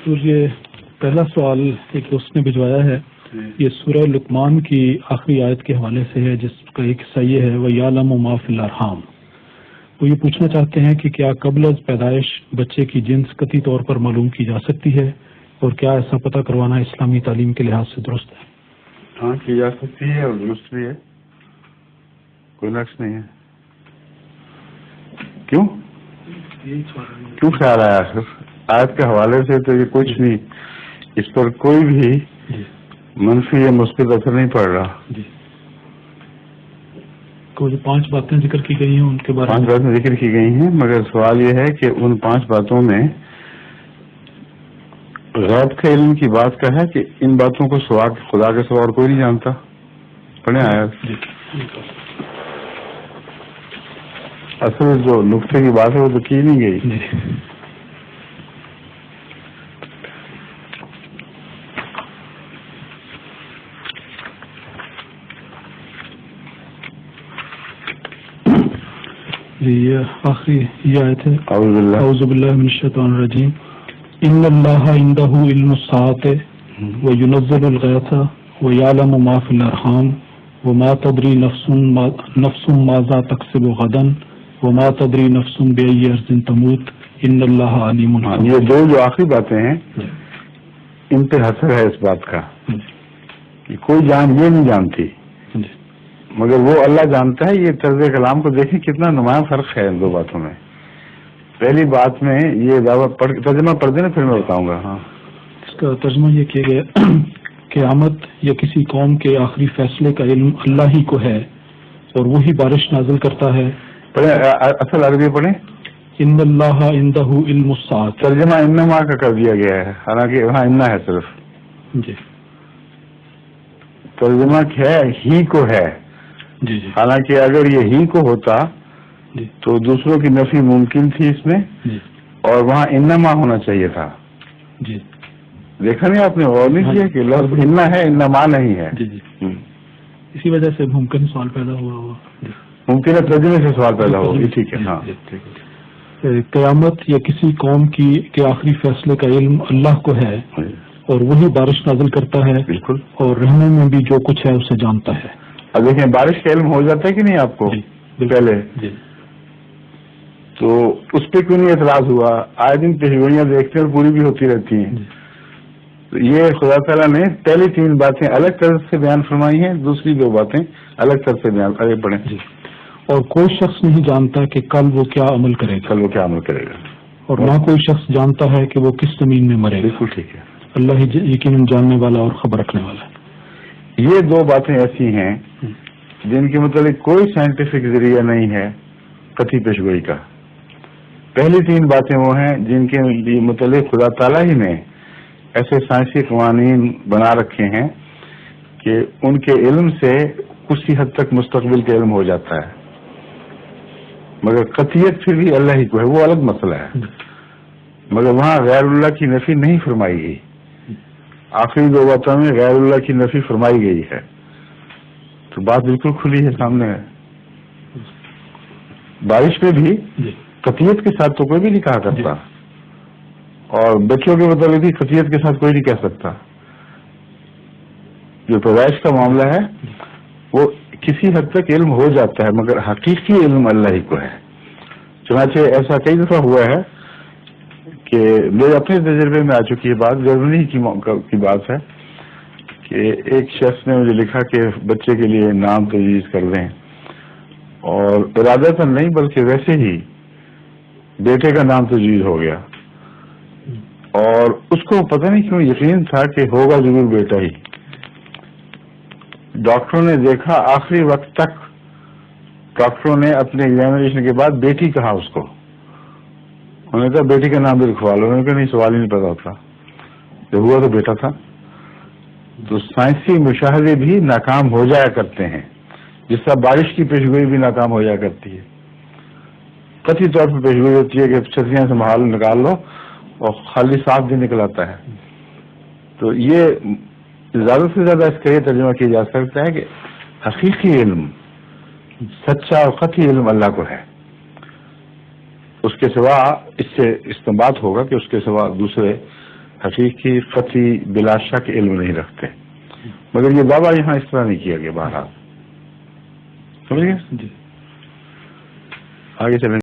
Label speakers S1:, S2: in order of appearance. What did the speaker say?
S1: تو یہ پہلا سوال ایک اس نے بھجوایا ہے، یہ سورہ لقمان کی آخری آیت کے حوالے سے ہے، جس کا ایک حصہ یہ ہے وَيَعْلَمُ مَا فِي الْأَرْحَامِ۔ وہ یہ پوچھنا چاہتے ہیں کہ کیا قبل از پیدائش بچے کی جنس قطعی طور پر معلوم کی جا سکتی ہے، اور کیا ایسا پتہ کروانا اسلامی تعلیم کے لحاظ سے درست ہے؟
S2: ہاں کی جا سکتی ہے اور درست بھی ہے، کوئی نقص نہیں ہے۔ کیوں خیال آیا آخر آیت کے حوالے سے؟ تو یہ کچھ نہیں، اس پر کوئی بھی منفی یا مثبت اثر نہیں پڑ رہا۔
S1: جو 5 باتیں ذکر کی گئی ہیں ان کے بارے میں
S2: 5 باتیں ذکر کی گئی ہیں، مگر سوال یہ ہے کہ ان 5 باتوں میں غیب کے علم کی بات کا ہے کہ ان باتوں کو سوا خدا کے سوا اور کوئی نہیں جانتا؟ پڑھیں آیت۔ اصل جو نقطے کی بات ہے وہ تو کی نہیں گئی۔
S1: یہ آخری یہ آیت ہے،
S2: اعوذ
S1: باللہ من الشیطان الرجیم، ان اللہ عندہ علم الساعۃ وینزل الغیث ویعلم ما فی الارحام وما تدری نفس ماذا تکسب غدا وما تدری نفس بأی ارض تموت ان اللہ علیم حکیم۔
S2: یہ جو آخری باتیں ہیں ان پہ حسر ہے اس بات کا کہ کوئی جان یہ نہیں جانتی مگر وہ اللہ جانتا ہے۔ یہ طرز کلام کو دیکھیں کتنا نمایاں فرق ہے ان 2 باتوں میں۔ پہلی بات میں یہ دعویٰ ترجمہ پڑھ دینا پھر میں بتاؤں گا۔ ہاں،
S1: اس کا ترجمہ یہ کیا گیا، قیامت یا کسی قوم کے آخری فیصلے کا علم اللہ ہی کو ہے اور وہی بارش نازل کرتا ہے۔
S2: اصل عربی پڑھیں۔
S1: ان اللہ عندہ علم الساعۃ،
S2: ترجمہ انما کا کر دیا گیا ہے، حالانکہ وہاں انا ہے صرف۔
S1: جی،
S2: ترجمہ ہے ہی کو ہے،
S1: جی جی،
S2: حالانکہ اگر یہ ہی کو ہوتا
S1: جی
S2: تو دوسروں کی نفی ممکن تھی اس میں،
S1: جی
S2: اور وہاں انما ہونا چاہیے تھا۔
S1: جی،
S2: دیکھا نہیں آپ نے؟ غور نہیں کیا کہ لفظ انا ہے، انما نہیں ہے؟
S1: جی جی، اسی وجہ سے ممکن سوال پیدا ہوا ہوگا۔
S2: ممکن ہے ترجمے سے سوال پیدا ہوگی۔ ٹھیک ہے، ہاں۔
S1: قیامت یا کسی قوم کے آخری فیصلے کا علم اللہ کو ہے اور وہی بارش نازل کرتا ہے،
S2: بالکل،
S1: اور رحموں میں بھی جو کچھ ہے اسے جانتا ہے۔
S2: اب دیکھیں بارش کا علم ہو جاتا ہے کہ نہیں آپ کو؟ پہلے تو اس پہ کیوں نہیں اعتراض ہوا؟ آئے دن پیشگوئیاں دیکھتے ہیں اور پوری بھی ہوتی رہتی ہیں۔ تو یہ خدا تعالیٰ نے پہلی 3 باتیں الگ طرح سے بیان فرمائی ہیں، دوسری 2 باتیں الگ طرح سے بیان پڑھیں۔
S1: اور کوئی شخص نہیں جانتا کہ کل وہ کیا عمل کرے گا، اور نہ کوئی شخص جانتا ہے کہ وہ کس زمین میں مرے گا۔
S2: بالکل ٹھیک ہے،
S1: اللہ ہی یقیناً جاننے والا اور خبر رکھنے والا ہے۔
S2: یہ 2 باتیں ایسی ہیں جن کے متعلق کوئی سائنٹیفک ذریعہ نہیں ہے قطعی پیشگوئی کا۔ پہلی 3 باتیں وہ ہیں جن کے متعلق خدا تعالیٰ ہی نے ایسے سائنسی قوانین بنا رکھے ہیں کہ ان کے علم سے کسی حد تک مستقبل کا علم ہو جاتا ہے، مگر قطعیت پھر بھی اللہ ہی کو ہے، وہ الگ مسئلہ ہے۔ مگر وہاں غیر اللہ کی نفی نہیں فرمائی گئی، آخری 2 باتوں میں غیر اللہ کی نفی فرمائی گئی ہے، تو بات بالکل کھلی ہے، سامنے ہے۔ بارش میں بھی قطعیت کے ساتھ تو کوئی بھی نہیں کہا کرتا، اور بچوں کے متعلق بھی قطعیت کے ساتھ کوئی نہیں کہہ سکتا۔ جو پیدائش کا معاملہ ہے وہ کسی حد تک علم ہو جاتا ہے، مگر حقیقی علم اللہ ہی کو ہے۔ چنانچہ ایسا کئی دفعہ ہوا ہے کہ میرے اپنے تجربے میں آ چکی ہے بات، جرمنی کی بات ہے کہ ایک شخص نے مجھے لکھا کہ بچے کے لیے نام تجویز کر دیں، اور ارادتاً نہیں بلکہ ویسے ہی بیٹے کا نام تجویز ہو گیا، اور اس کو پتہ نہیں کیوں یقین تھا کہ ہوگا ضرور بیٹا ہی۔ ڈاکٹروں نے دیکھا آخری وقت تک، ڈاکٹروں نے اپنے ایگزامینیشن کے بعد بیٹی کہا اس کو، انہوں نے کہا بیٹی کا نام بھی لکھوا لو، انہوں نے کہا نہیں سوال ہی نہیں پیدا ہوتا، جب ہوا تو بیٹا تھا۔ تو سائنسی مشاہدے بھی ناکام ہو جایا کرتے ہیں، جس طرح بارش کی پیشگوئی بھی ناکام ہو جایا کرتی ہے۔ قطعی طور پر پیشگوئی ہوتی ہے کہ چھتریاں سے محال نکال لو اور خالی صاف بھی نکل آتا ہے۔ تو یہ زیادہ سے زیادہ اس کا یہ ترجمہ کیا جا سکتا ہے کہ حقیقی علم، سچا اور قطعی علم اللہ کو ہے، اس کے سوا اس سے استنباط ہوگا کہ اس کے سوا دوسرے حقیقی قطعی بلا شک علم نہیں رکھتے، مگر یہ دعویٰ یہاں اس طرح نہیں کیا گیا. بہرحال سمجھ گئے؟
S1: جی.
S2: آگے چلیں.